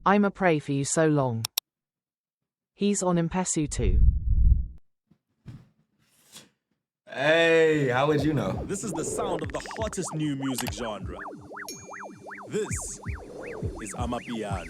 I'm a pray for you so long. He's on Impesu too. Hey, how would you know? This is the sound of the hottest new music genre. This is Amapiano.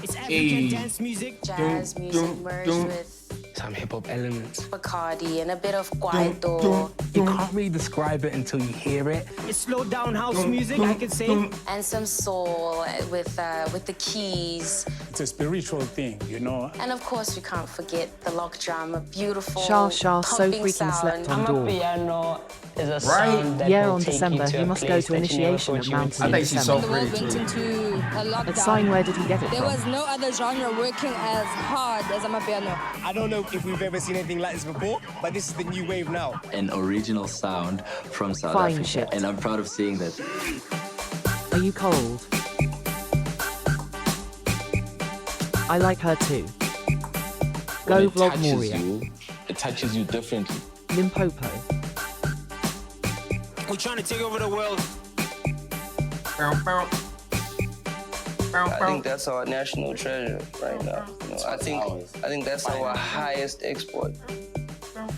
It's African dance music. Jazz music merged with Some hip-hop elements. Bacardi and a bit of Guaido. You can't really describe it until you hear it. It's slowed down house music, I could say. And some soul with the keys. It's a spiritual thing, you know. And of course, we can't forget the lock drum, a beautiful Shah so pumping freaking slept sound. on door. Amapiano is a Right? sound that Yeah, will on take December, you to he a must go place to that you never initiation thought at you would Mountain see. I think she's so The world pretty went too. into a lockdown. At Sign, where did he get it There from? was no other genre working as hard as Amapiano. I don't know if we've ever seen anything like this before, but this is the new wave now. An original sound from South Fine Africa, shit. and I'm proud of seeing that. Are you cold? I like her too. Go vlog Moria. It touches you differently. Limpopo. We're trying to take over the world. I think that's our national treasure right now. You know, I think that's our highest export.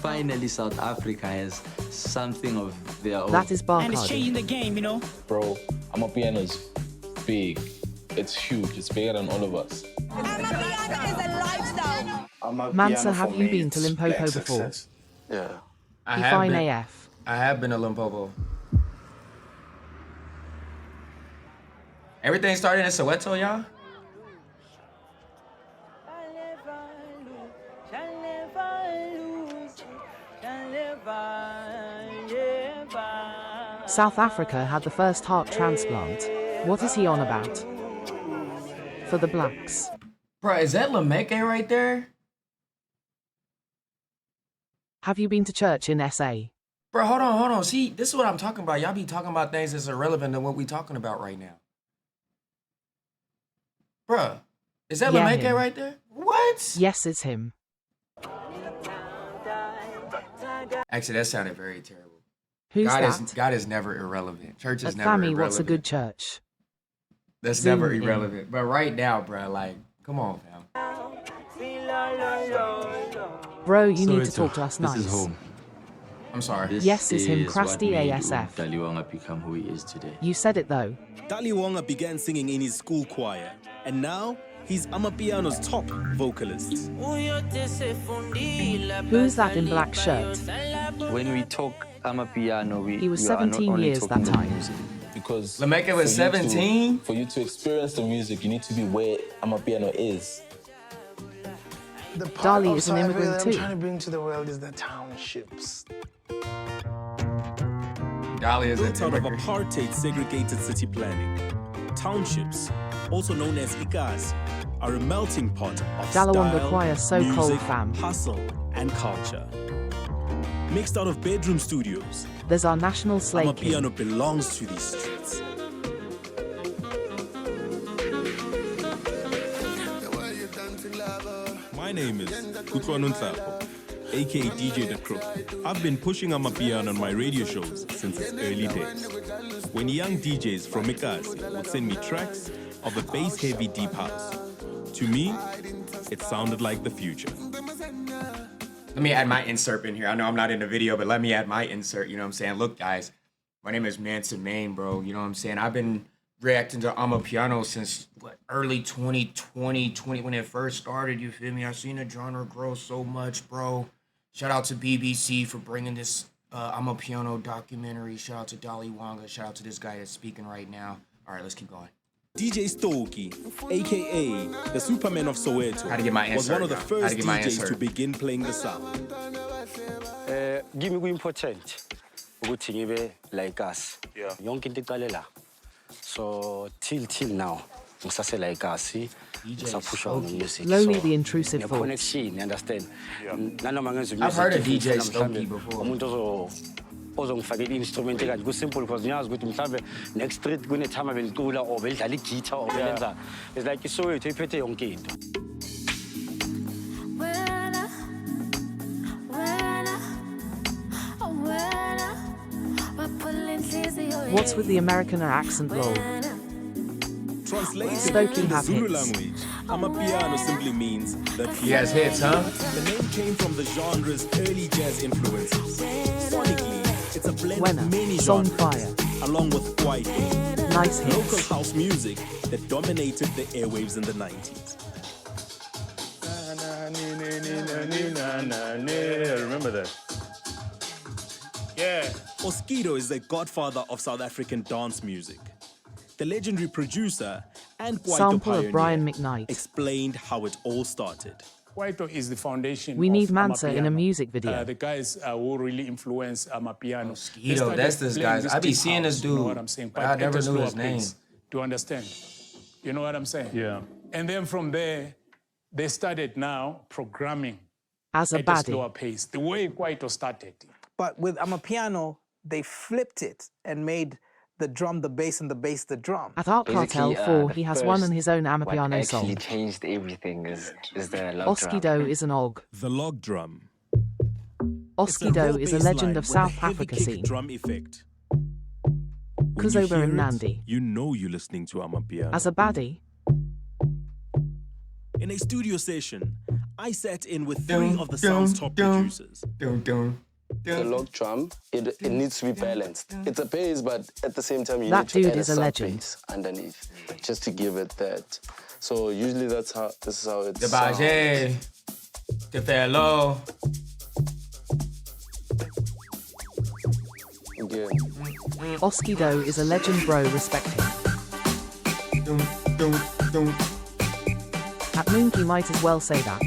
Finally, South Africa has something of their own. That is And it's Bacardi. changing the game, you know. Bro, Amapiano is big. It's huge. It's bigger than all of us. Amapiano is a lifestyle. Mansa, have you been to Limpopo before? Yeah. I You have fine been. AF. I have been to Limpopo. Everything started in Soweto, y'all? South Africa had the first heart transplant. What is he on about? For the blacks. Bro, is that Lameke right there? Have you been to church in SA? Bro, hold on. See, this is what I'm talking about. Y'all be talking about things that's irrelevant to what we talking about right now. Bruh, is that Yeah, Lameke him. right there? What? Yes, it's him. Actually, that sounded very terrible. Who's God that? God is never irrelevant. Church is At never Fami, irrelevant. what's a good church? That's Zoom never in. irrelevant. But right now, bruh, like, come on, fam. Bro, you need to talk to us This is nice. home. I'm sorry. This Yes, it's him, is crusty what made ASF. Daliwanga become who he is today. You said it though. Daliwanga began singing in his school choir, and now he's Amapiano's top vocalist. Who's that in black shirt? When we talk Amapiano, He was we are not 17 only years talking that about time. music. Because Lameke was for you to- 17? For you to experience the music, you need to be where Amapiano is. The part Dali of is an South immigrant Africa that too. I'm trying to bring to the world is the townships. Dolly is Built a out of immigrant. apartheid segregated city planning, townships, also known as Ikazi, are a melting pot of Dalawanga style, choir so music, cold, fam. hustle, and culture. Mixed out of bedroom studios, There's our national slave king. Amapiano belongs to these streets. My name is Kutlwano Nhlapo, aka DJ The Crook. I've been pushing Amapiano on my radio shows since its early days. When young DJs from Ikazi would send me tracks of the bass-heavy deep house, to me, it sounded like the future. Let me add my insert in here. I know I'm not in the video, but let me add my insert. You know what I'm saying? Look, guys, my name is Manson Main, bro. You know what I'm saying? I've been reacting to Amapiano since early 2020 when it first started. You feel me? I've seen the genre grow so much, bro. Shout out to BBC for bringing this Amapiano documentary. Shout out to Daliwanga. Shout out to this guy that's speaking right now. All right, let's keep going. DJ Stokie, aka the Superman of Soweto, How to get my was insert, one of the y'all. How to first get my DJs insert. to begin playing the sound. Give me important ukuthi ngibe like us. Yonke into iqale la. So till now ngisase like us. Ngisapusha on music. Slowly the intrusive the thoughts. connection, you understand? Nanoma ngenza I've heard of music DJ ngifuna Stokie mhlambe before. umuntu ozongifakela i-instrument ekanje ku-simple because ngiyazi ukuthi mhlawumbe next street kunetime belicula or belidlala igitha or belenza. It's like iSoweto iphethe yonke into. What's with the American accent lol? Translated Stokely in the have Zulu hits. language, Amapiano simply means the He has hits, huh? The name came from the genre's early jazz influences. Sonically, it's a blend of many Song genres, Fire. along with kwaito, Nice hits. local house music that dominated the airwaves in the 90s. Remember that? Yeah. Oskido is the godfather of South African dance music. The legendary producer and kwaito Sample pioneer of Brian McKnight. explained how it all started. Kwaito is the foundation. We need of Mansa in a Amapiano. music video. The guys who really influence Amapiano. Skido, that's this guy. I be seeing this dude, You know what I'm saying? but I never at a knew slower his name. pace. Do you understand? You know what I'm saying? Yeah. And then from there, they started now programming As a at a baddie. slower pace. The way Kwaito started. But with Amapiano, they flipped it and made the drum the bass and the bass the drum. At Art Cartel 4, he has one and his own What Amapiano actually song. changed everything is the log drum. Oskido is an og. The log drum. Oskido is a legend of South Africa Africa scene. drum effect. When you Kuzoba hear and it, Nandi. you know you're listening to Amapiano. As a baddie, In a studio session, I sat in with three of the sound's top producers. The log drum, it needs to be balanced. It's a bass, but at the same time, you That need to dude add is a sub legend. bass underneath, just to give it that. So usually this is how it's The Baje, the fellow. again. Oskido is a legend, bro, respect him. At Moonki might as well say that.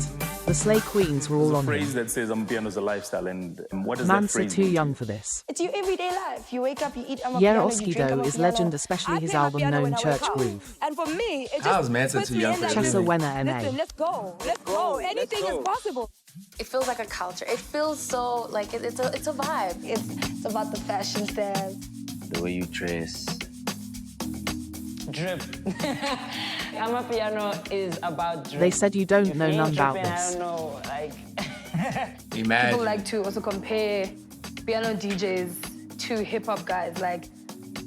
The Slay Queens were all There's on a phrase him. that says Amapiano is a lifestyle, and what does that Mansa phrase too mean? young for this. It's your everyday life. You wake up, you eat Amapiano, Yeah, you drink Oskido is Amapiano. legend, especially I his play album Amapiano known when I Church wake up. Groove. And for me, it How's just Mansa puts too me young in for that that? Chessa mood. Wenna NA. Listen, let's go. Let's go. Anything is possible. It feels like a culture. It feels so like it's a vibe. It's about the fashion sense. The way you dress. Drip. Amapiano is about drip. They said you don't If know you none ain't about dripping, I this. don't know, like... Imagine. People like to also compare piano DJs to hip-hop guys. Like,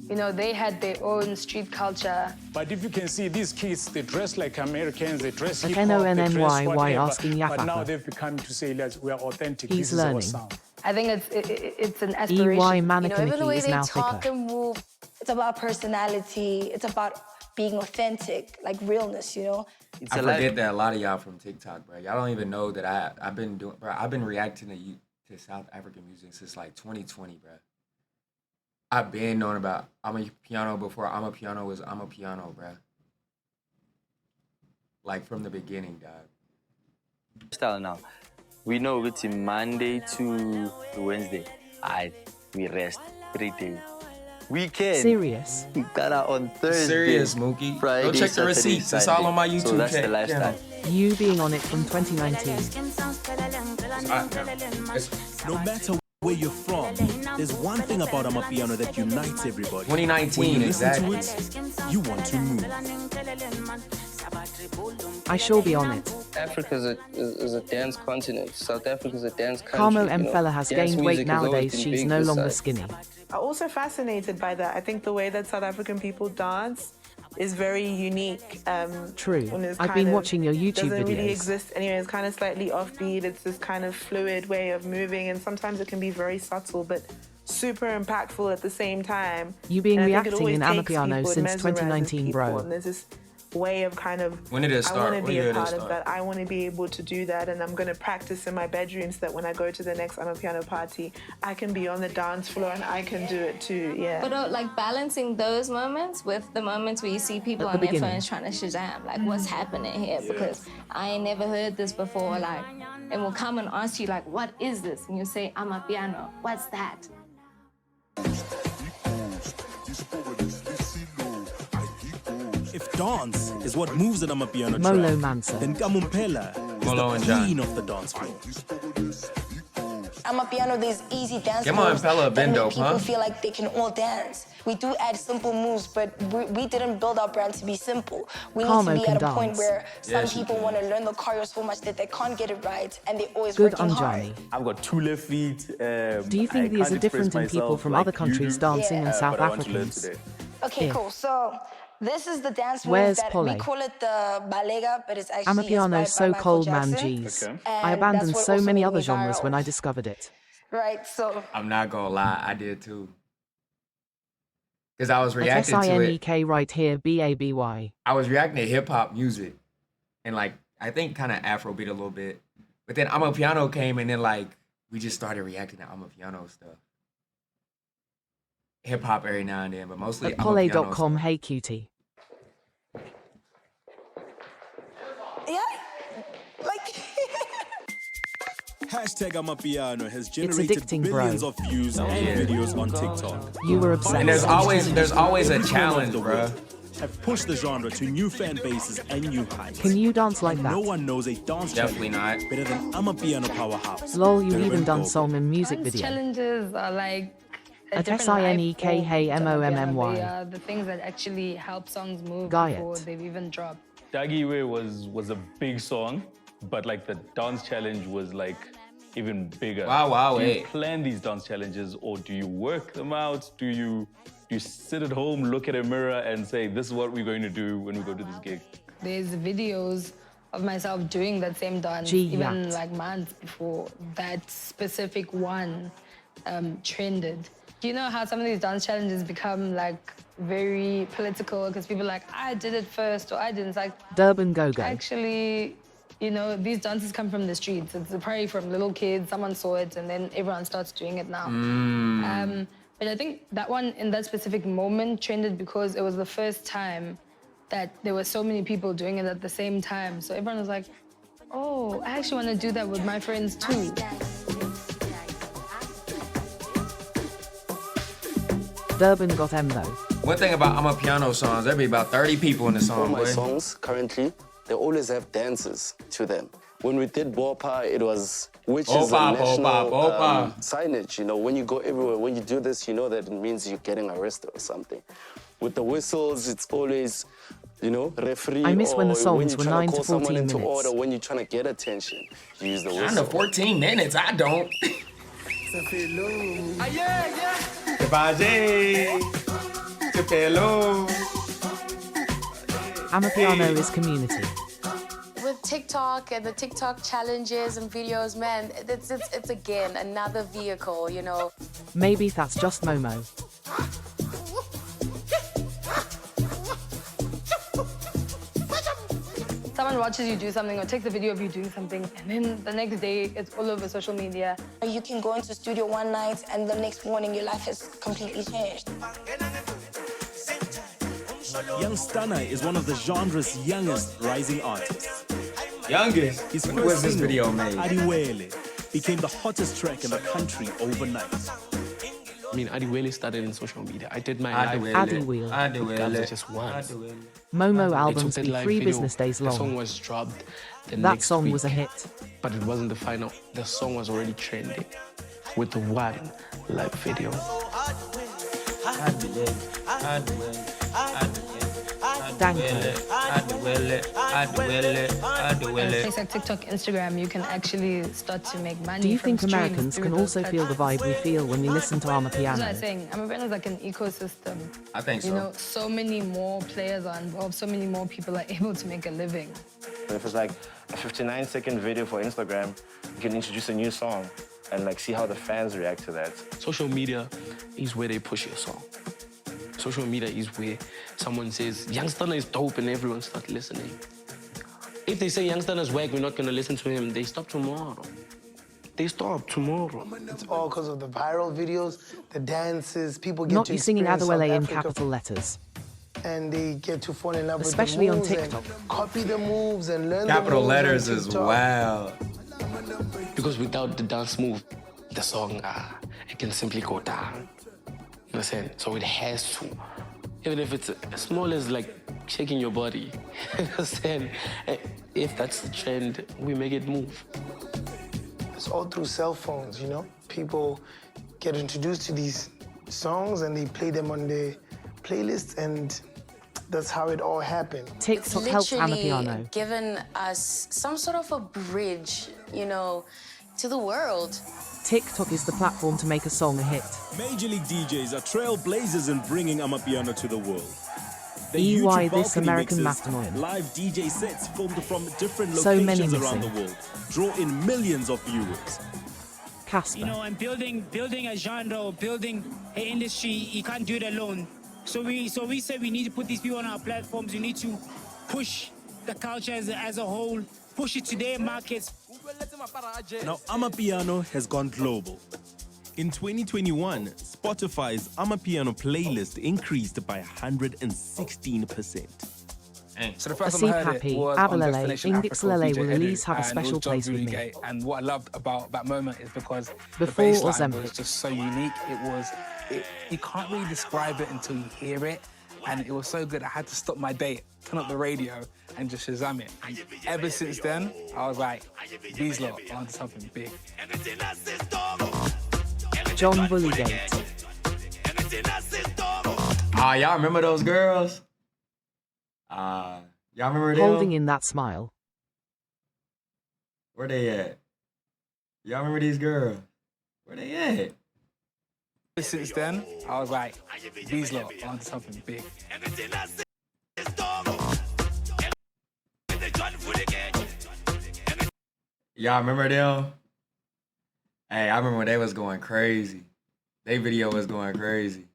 you know, they had their own street culture. But if you can see these kids, they dress like Americans, they dress Like hip-hop, they dress NONNYY whatever. asking But now Yafafa. they've become to say, we are authentic, He's this is our learning. sound. I think it's an aspiration. EY You know, even the Mannequin way is they now talk thicker. and move, it's about personality. It's about being authentic, like realness, you know? I forget that a lot of y'all from TikTok, bro. Y'all don't even know that I've been reacting to South African music since like 2020, bro. I've been knowing about Amapiano before Amapiano was Amapiano, bro. Like from the beginning, dog. Style now. We know it's Monday to Wednesday. We rest 3 days. Weekend. Serious? We got out on Thursday. Serious, Mookie. Friday, Go check the Saturday, receipts. It's all on my YouTube So that's the channel. lifestyle. You being on it from 2019. No matter where you're from, there's one thing about Amapiano that unites everybody. 2019, when you listen exactly. to it, you want to move. I shall be on it. Africa is a dance continent. South Africa is a dance country. Carmo you know. Mfella has Dance gained weight music has always nowadays. been She's big no this longer side. skinny. I'm also fascinated by that. I think the way that South African people dance is very unique. True. and it's I've kind been of- watching your YouTube doesn't really videos. exist anyway. It's kind of slightly offbeat. It's this kind of fluid way of moving, and sometimes it can be very subtle, but super impactful at the same time. You being And I think it reacting always in takes Amapiano people, it since mesmerizes 2019, people, bro. And there's this way of kind of, When did it I start? want to What be year a did it part of start? that. I want to be able to do that, and I'm going to practice in my bedroom so that when I go to the next Amapiano party, I can be on the dance floor and I can do it too, yeah. But like balancing those moments with the moments where you see people At on the their beginning. phones trying to Shazam, like what's happening here? Because I ain't never heard this before, like, and we'll come and ask you like, what is this? And you say, Amapiano. What's that? If dance is what moves an Amapiano Molo track, Mansa. then Kamumpela is Molo the and John. queen of the dance floor. Amapiano, there's easy dance Come on, moves Pella, that been make dope, people huh? feel like they can all dance. We do add simple moves, but we didn't build our brand to be simple. We need Carmo to be can at a point dance. where Yeah, some she people can. want to learn the choreo so much that they can't get it right, and they're always Good working on hard. Johnny. I've got 2 left feet. Do you think these are different in people from other countries dancing in South but I want to learn Africans? today. Okay, Yeah. cool. So This is the dance move Where's that Pole? we call it the balega, but it's actually Amapiano inspired so by Michael cold, man, Jackson. geez. Okay. I And abandoned that's what so also many made other me genres viral. when I discovered it. Right, so I'm not gonna lie, I did too. Because I was reacting to it. SINEK right here, BABY. I was reacting to hip hop music, and like I think kind of Afrobeat a little bit. But then Amapiano came, and then like we just started reacting to Amapiano stuff. Hip hop every now and then, but mostly Amapiano Pole.com, stuff. hey cutie. yeah, like Hashtag Amapiano has It's generated addicting, billions bro. of views and videos on TikTok. You were obsessed. And there's always a challenge, bruh. Have pushed the genre to new fan bases and new heights. Can you dance like that? No one knows a dance Definitely challenge not. better than Amapiano powerhouse. Lol, you Darren even done Gold. song and music Dance video. challenges are like a At different life SINEK, form hey, to Amapiano. MOMMY. They are the things that actually help songs move Guy before it. they've even dropped. Dagi Way was a big song, but like the dance challenge was like even bigger. Wow, Do you wait. plan these dance challenges or do you work them out? Do you sit at home, look at a mirror and say, this is what we're going to do when we go to this gig? There's videos of myself doing that same dance, Gee, even yacht. like months before that specific one trended. You know how some of these dance challenges become like very political because people are like, I did it first or I didn't. It's like, Durban Go-Go. actually, you know, these dances come from the streets. It's probably from little kids, someone saw it and then everyone starts doing it now. But I think that one in that specific moment trended because it was the first time that there were so many people doing it at the same time. So everyone was like, oh, I actually want to do that with my friends too. Durban got M though. One thing about Amapiano songs, there be about 30 people in the All song, my boy. songs currently, they always have dances to them. When we did Bopa, it was, which is a Bopa, national Bopa. signage. You know, when you go everywhere, when you do this, you know that it means you're getting arrested or something. With the whistles, it's always, you know, referee. I miss when the or songs when were you're trying 9 to to call someone 14 into minutes. order, when you're trying to get attention, you use the Under whistle. 14 minutes, I don't. Amapiano is community. With TikTok and the TikTok challenges and videos, man, it's again another vehicle, you know. Maybe that's just Momo. Someone watches you do something or takes a video of you doing something and then the next day it's all over social media. you can go into studio one night and the next morning your life has completely changed. Young Stunner is one of the genre's youngest rising artists. Youngest? His When first was this single, video made? Adiwele, became the hottest track in the country overnight. I mean, Adiwele started in social media. I did my live Adiwele. Adiwele just once. Momo They albums took that be live 3 video, business days The song long. was dropped the That next song week, was a hit. but it wasn't the final. The song was already trending with the one live video. Things like TikTok, Instagram, you can actually start to make money. Do you from think streams Americans through can those also types feel the of vibe we feel when we listen to That's what I'm Amapiano? saying. Amapiano is like an ecosystem. I think You so. know, so many more players are involved, so many more people are able to make a living. If it's like a 59-second video for Instagram, you can introduce a new song and like see how the fans react to that. Social media is where they push your song. Social media is where someone says, Young Stunner is dope, and everyone starts listening. If they say Young Stunner is whack, we're not going to listen to him, they stop tomorrow. They stop tomorrow. It's all because of the viral videos, the dances, people get Not to you singing experience Adewale South in Africa, capital letters. and they get to fall in love Especially on with the moves TikTok. and copy the moves and learn Capital the moves letters on is TikTok. wild. Because without the dance move, the song, it can simply go down. You understand? So it has to. Even if it's as small as like shaking your body. You understand? If that's the trend, we make it move. It's all through cell phones, you know? People get introduced to these songs and they play them on their playlists, and that's how it all happened. TikTok helps Amapiano. Given us some sort of a bridge, you know, to the world. TikTok is the platform to make a song a hit. Major League DJs are trailblazers in bringing Amapiano to the world. The EY YouTube this balcony American mixes, mastermind. live DJ sets filmed from different So many locations around the missing. world draw in millions of viewers. Casper. You know, and building a genre or building an industry, you can't do it alone. So we said we need to put these people on our platforms. We need to push the culture as a whole, push it to their markets. Now, Amapiano has gone global. In 2021, Spotify's Amapiano playlist increased by 116%. So the first A time I heard happy, it was on Abalele, Destination Africa Indixalele with will DJ release Edu have a and special with John place with me. Buligay. And what I loved about that moment is because Before the bass line Ozempic. was just so unique. You can't really describe it until you hear it. And it was so good, I had to stop my date, turn up the radio, and just Shazam it. And ever since then, I was like, these lot are onto something big. John Bullygate. Ah, y'all remember those girls? Y'all remember them? Holding in that smile. Where they at? Y'all remember these girls? Where they at? Since then, I was like, these lot are onto something big. Y'all remember them? Hey, I remember when they was going crazy. They video was going crazy.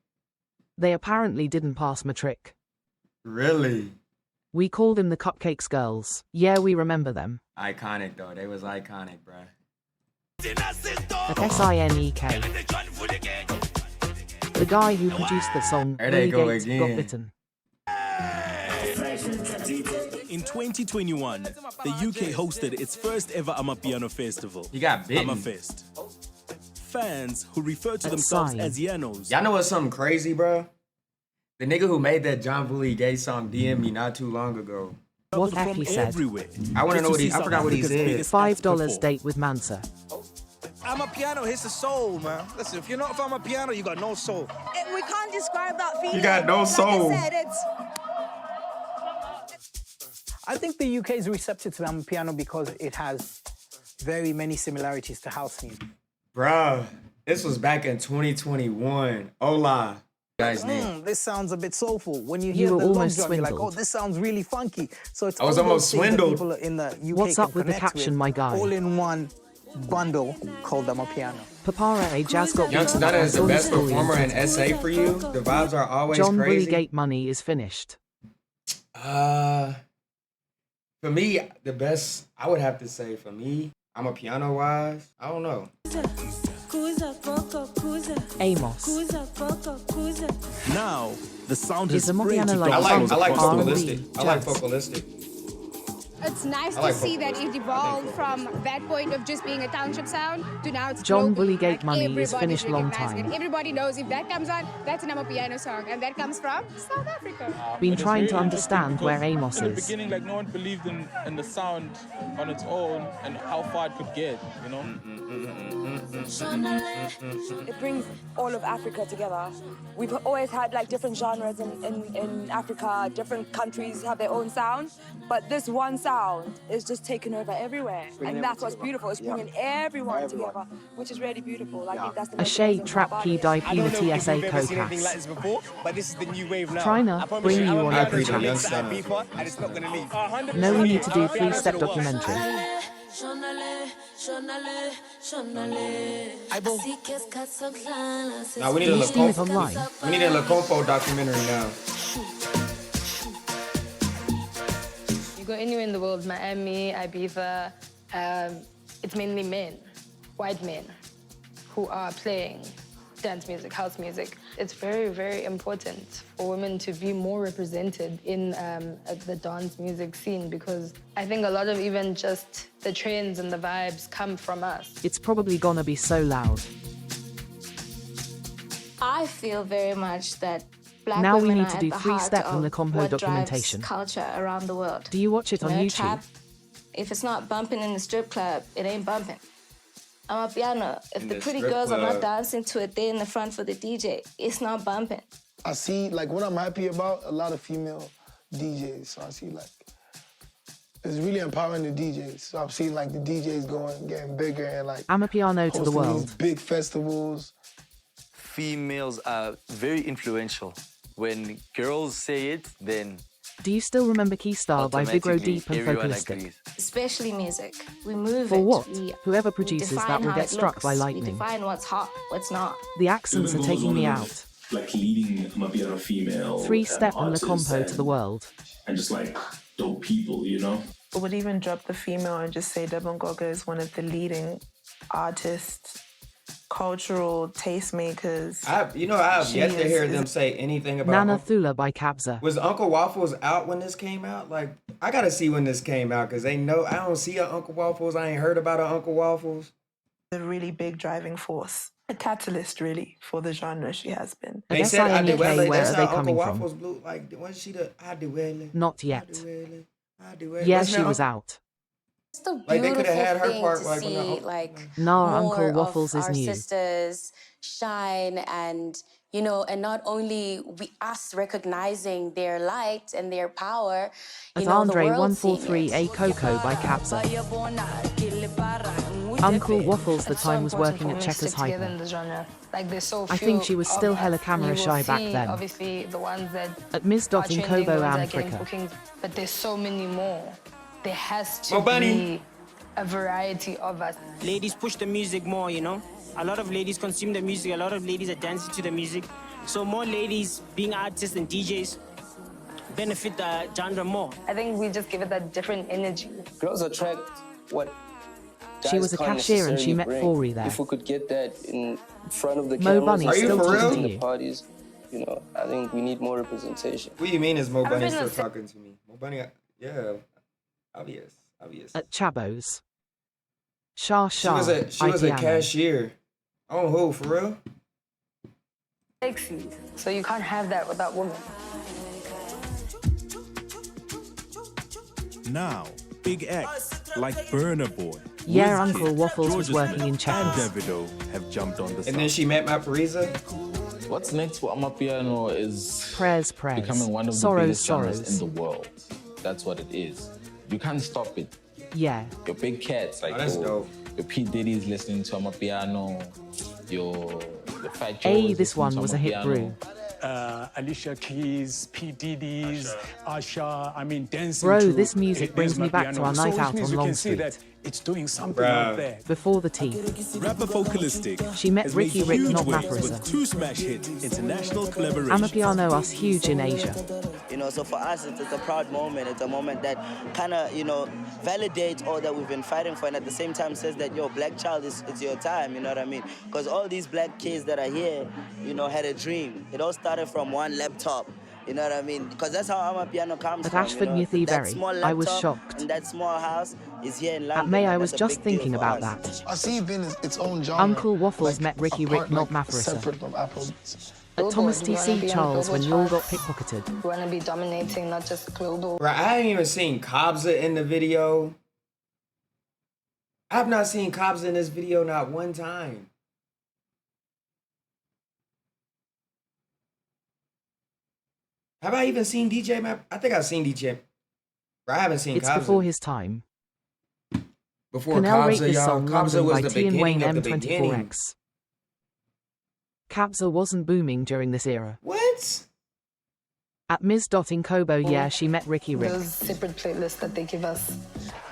They apparently didn't pass matric. Really? We call them the Cupcakes Girls. Yeah, we remember them. Iconic though. They was iconic, bruh. At SINEK. The guy who produced the song, There they go Bullygate, got again. bitten. In 2021, the UK hosted its first ever Amapiano festival. He got bitten. Amafest. Fans who refer to At themselves Sign. as Yanos. Y'all know what's something crazy, bro? The nigga who made that John Bully Gay song DM'd me not too long ago. What from F he said. everywhere. I want to just know what see he. I South forgot what he Africa's said. biggest acts $5 perform. date with Mansa. Amapiano hits the soul, man. Listen, if you're not from Amapiano, you got no soul. We can't describe that feeling. You got no soul. Like I said, it's... I think the UK is receptive to Amapiano because it has very many similarities to house music. Bruh, this was back in 2021. Hola. You guys name. This sounds a bit soulful. When you You hear were the log almost drum, you're like, oh, swindled. this sounds really funky. So it's I was all those almost things that swindled. people in the UK What's can up with the connect caption, my guy? All in one bundle called Amapiano. Papara a jazz got Young bitten. Stunna is the All best story performer in and SA for you. The vibes are always John crazy. Bullygate money is finished. For me, the best, I would have to say for me, I'm a piano wise, I don't know. Amos. Now, the sound has Is Amapiano spread to like I like dance R&B, floors. vocalistic. I like jazz? vocalistic. It's nice I like to see that vocalistic. it evolved from that point of just being a township sound to now it's John global. Bullygate money is everybody's finished long recognizing time. it. Everybody knows if that comes on, that's an Amapiano song, and that comes from South Africa. Been trying to understand where Amos In the is. beginning, like no one believed in the sound on its own and how far it could get, you know? It brings all of Africa together. We've always had like different genres in Africa, different countries have their own sound, but this one sound is just taking over everywhere. And that's what's beautiful, it's bringing everyone together, which is really beautiful. I think that's the A most shade amazing trap part key about it. die PVTSA co-cast. this before, but this is the new wave now. Tryna I promise bring you on Amapiano every is track. gonna mix that beeper, and it's not gonna leave. No need to do 3-step documentary. Now we need Can a you steam it Lacompo. online? We need a Lacompo documentary now. You go anywhere in the world, Miami, Ibiza, it's mainly men, white men, who are playing dance music, house music. It's very, very important for women to be more represented in the dance music scene because I think a lot of even just the trends and the vibes come from us. It's probably gonna be so loud. I feel very much that Black Now we women need are to at do the 3-step heart and of Lacompo what documentation. drives culture around the world. Do you watch it on You know, YouTube? trap, if it's not bumping in the strip club, it ain't bumping. Amapiano, if In the the pretty strip girls are club. not dancing to it, they're in the front for the DJ. It's not bumping. I see, like, what I'm happy about, a lot of female DJs. So I see, like, it's really empowering the DJs. So I've seen, like, the DJs getting bigger and, like, Amapiano to the hosting world. these big festivals. Females are very influential when girls say it, then Do you still remember Key Star by Vigro automatically Deep and everyone Focalistic? agrees. Especially music. We move For it. what? We Whoever produces define that will how get it struck looks. by We lightning. define what's hot, what's not. The accents are taking me out. Like leading Amapiano female Three-step and the artists compo to the world. and just like dope people, you know? I would even drop the female and just say Devon Goga is one of the leading artists, cultural tastemakers. I have yet to hear them say anything about Nana Thula by Kabza. Was Uncle Waffles out when this came out? Like, I gotta see when this came out, because I don't see an Uncle Waffles. I ain't heard about an Uncle Waffles. A really big driving force, a catalyst really for the genre she has been. They said Adiwele, where that's are they how Uncle coming Waffles from? blew, like, wasn't she the Adiwele? Not yet. Adiwele. Yeah, Wasn't she that was Uncle- out. It's the Like, they beautiful coulda had her thing part, to like, when see, the- like, Nah, more Uncle Waffles of is our new. sisters shine, and and not only us recognizing their light and their power, At the Andre world seeing 143 it. A Coco by Kabza. Uncle Waffles the time was working at Checkers together Hyper. in the genre. Like there's so I few think she was still of hella us. camera You will shy back see, then. Obviously, the ones that At Ms. are Dot in trending, Kobo the ones that are getting Africa. bookings, but there's so many more. There has to Mo Bunny. be a variety of us. Ladies push the music more, A lot of ladies consume the music. A lot of ladies are dancing to the music. So more ladies being artists and DJs benefit the genre more. I think we just give it that different energy. Girls attract what She guys was a can't cashier and she necessarily met bring. Fori there. If we could get that in front of the Mo cameras Bunny and still stuff talking in to the you. parties, I think we need more representation. What do you mean is Mo Bunny been still a- talking to me? Mo Bunny, yeah, obvious. At Chabos. Shah She Shah. was a Ipiano. cashier. Oh, who, for real? Sexy. So you can't have that without women. Now, Big X, like Burna Boy, Yeah, Wizkid, Uncle Waffles was Georgia working Smith, in Checkers. and Davido have jumped on the And song. then she met my Parisa. What's next for Amapiano is Prayers. becoming one of the Sorrows, biggest genres sorrows. in the world. That's what it is. You can't stop it. Yeah. Your big cats, like that's your dope. P. Diddy's listening to Amapiano, your Fat Joe A, is this one listening to was a hit Amapiano. brew. Alicia Keys, P. Diddy's, Usher, dancing Bro, to this music brings me back to our night out on Long You can see Street. that it's doing something out there. Before the teeth. Rapper Focalistic She met has Ricky made Rick, huge not waves Mafarisa. with 2 smash hits, international collaborations. Amapiano us huge in Asia. So for us, it's a proud moment. It's a moment that kind of, validates all that we've been fighting for, and at the same time says that, black child, it's your time, you know what I mean? Because all these black kids that are here, had a dream. It all started from one laptop. You know what I mean? Because that's how Amapiano comes At from. Ashford That Newthebury, small I was laptop shocked. And that small house is here in London. At May, I and was that's a just big deal thinking for about us. that. I see it being its own genre. Uncle Waffles met Ricky Rick, apart, not like, Mafarisa. separate from Afrobeats. At Thomas Billboard, you wanna TC be on Charles when Billboard you all got charts. pickpocketed. You want to be dominating, not just global. Bro, I ain't even seen Kabza in the video. I've not seen Kabza in this video not one time. Have I even seen DJ Map? I think I've seen DJ. Bro, I haven't seen It's Kabza. before his time. Before Canal rate Kabza, this y'all. song Kabza London was by the T and Wayne beginning of the beginning. M24X. Kabza wasn't booming during this era. What? At Ms. Dot in Kobo, yeah, she met Ricky Rick. Those separate playlists that they give us.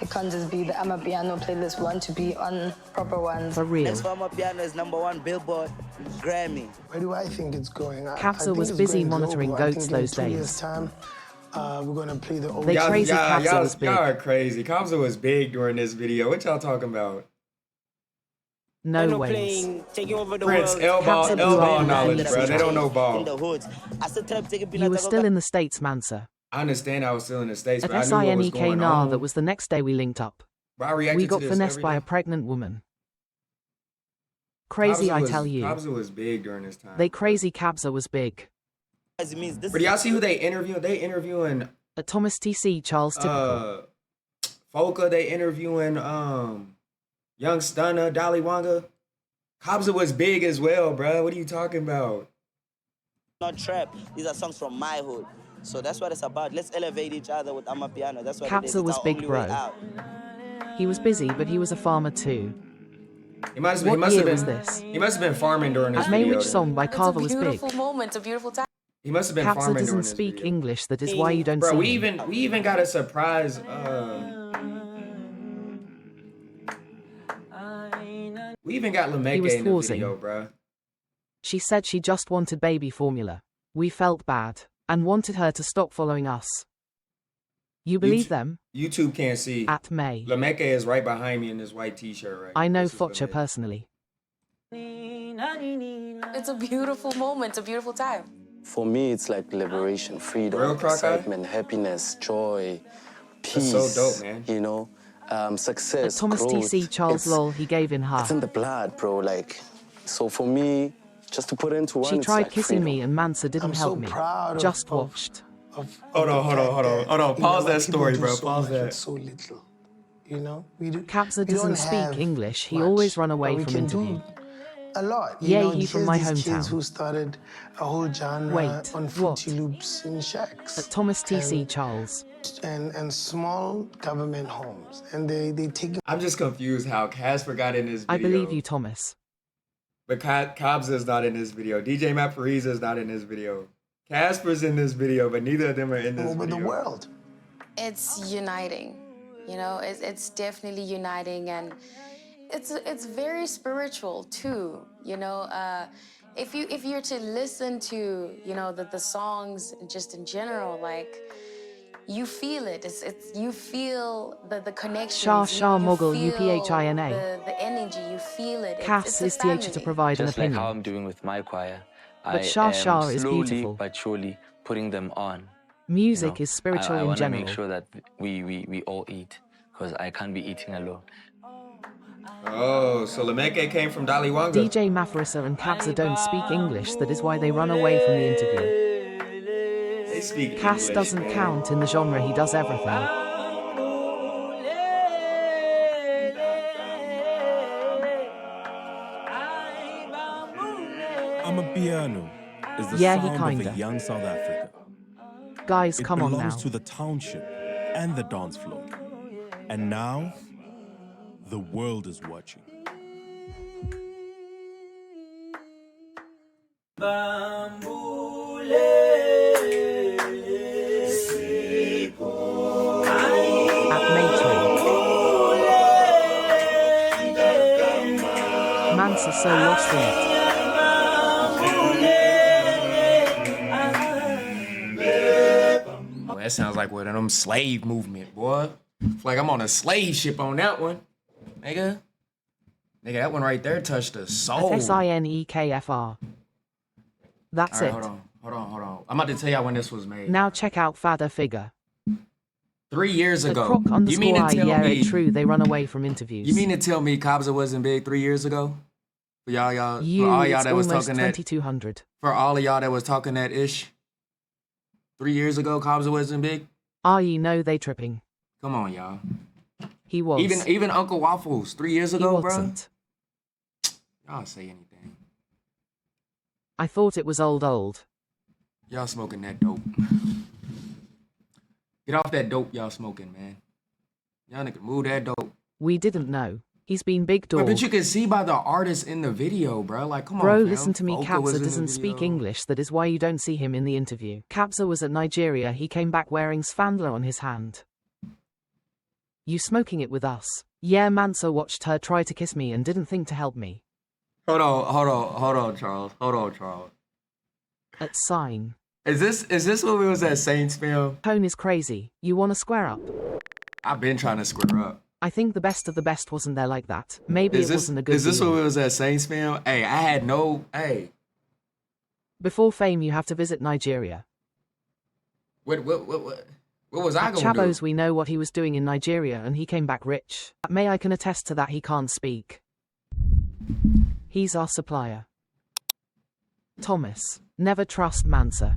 It can't just be the Amapiano playlist. We want to be on proper ones. For real. Next for Amapiano is #1 Billboard Grammy. Where do I think it's going? I Kabza think was it's busy going monitoring global. I goats think in those 2 years' days. time, we're going to play the old... They crazy Kabza y'all, was big. y'all are crazy. Kabza was big during this video. What y'all talking about? No ways. Playing, taking over the Prince, world. Kabza blew L-ball up knowledge, in bro. They don't know In ball. the hoods. I still try to take a You were still in the States, man, sir. I understand I was still in the States, At but I knew what was SINEK going NAR, on. that was the next day we linked up. Bro, I reacted We got to this finessed every by day. a pregnant woman. Crazy, Kabza I was- tell you. Kabza was big during this time. They crazy Kabza was big. But y'all see who they interview? They interviewing At Thomas TC Charles Typical. Folka. They interviewing Young Stunner, Dolly Wanga. Kabza was big as well, bro. What are you talking about? Not trap. These are songs from my hood. So that's what it's about. Let's elevate each other with Amapiano. That's what it is. Kabza It's was our big, only bro. way out. He was busy, but he was a farmer too. He must have What been, year was this? He must have been farming during this At May video. Which then. song by Carver was It's a big. beautiful moment, a beautiful time. He must have been Kapsa farming during doesn't this speak video. English, that is why you don't Bro, see him. we even got a surprise. We even got He Lameke was in the pausing. video, bro. She said she just wanted baby formula. We felt bad and wanted her to stop following us. You believe them? YouTube can't see. At May. Lameke is right behind me in this white t-shirt, right? I know This is Focha Lameke. personally. It's a beautiful moment, a beautiful time. For me, it's like liberation, freedom, Real Crockeye? excitement, happiness, joy, That's peace. so dope, man. You know, success, At Thomas growth. TC Charles It's- lol, he gave in her. It's in the blood, bro. Like, so for me, just to put it into one, She it's tried like kissing freedom. me and Mansa didn't I'm help so me. proud Just watched. Hold on. Pause that story, bro. Pause that. So little, you know. We do. Kapsa we doesn't don't speak have English. He much, always run away but we from can interview. do a lot. You Yay, know, he from here's my these kids hometown. who started a whole genre Wait, on Fruity Loops in shacks. At Thomas TC Charles. And small government homes, and they take. I'm just confused how Casper got in this video. I believe you, Thomas. But Cobbs is not in this video. DJ Matt Pariza is not in this video. Casper's in this video, but neither of them are in this over video. the world. It's uniting, you know. It's definitely uniting, and it's very spiritual too. You know, if you're to listen to the songs just in general, like. You feel it. It's you feel the connection. Shah Mogul UPHINA. The energy. You feel it. Cass it's is TH to provide an Just like opinion. how I'm doing with my choir. But I Shah am Shah is slowly beautiful. but surely putting them on. Music is spiritual I in want to general. make sure that we all eat, because I can't be eating alone. Oh, so Lameke came from Daliwanga. DJ Mafarisa and Kapsa don't speak English, that is why they run away from the interview. They speak Cass English, doesn't man. count in the genre, he does everything. Amapiano is the Yeah, he sound of kinda. a young South Africa. Guys, It come on belongs now. to the township and the dance floor. And now, the world is watching. At Maytree. Mansa's so lost in it. Well, that sounds like one of them slave movement, boy. It's like I'm on a slave ship on that one. Nigga, that one right there touched the soul. At SINEKFR. That's All it. right, hold on. I'm about to tell y'all when this was made. Now check out Father Figure. 3 years At ago. Croc You mean underscore to I, tell yeah, me? it's true, they run away from interviews. You mean to tell me Kabza wasn't big 3 years ago? For y'all, for You, all y'all it's that was almost talking that, 2200. for all of y'all that was talking that ish. 3 years ago, Kabza wasn't big. I know they tripping. Come on, y'all. He was. Even Uncle Waffles 3 years He ago, bro. wasn't. Y'all say anything. I thought it was old. Y'all smoking that dope. Get off that dope y'all smoking, man. Y'all nigga move that dope. We didn't know. He's been big dog. But you can see by the artist in the video, bro. Like, come Bro, on, fam. listen to me. Boca was Kapsa in the doesn't speak video. English, that is why you don't see him in the interview. Kapsa was at Nigeria, he came back wearing Spandler on his hand. You smoking it with us. Yeah, Mansa watched her try to kiss me and didn't think to help me. Hold on, Charles. At Sign. Is this when we was at Saints film? Tone is crazy. You wanna square up? I've been trying to square up. I think the best of the best wasn't there like that. Maybe it wasn't a good Is this deal. when we was at Saints film? Hey, I had no. Hey, Before fame, you have to visit Nigeria. what was I At gonna Chabos, do? we know what he was doing in Nigeria, and he came back rich. At May, I can attest to that. He can't speak. He's our supplier. Thomas, never trust Mansa.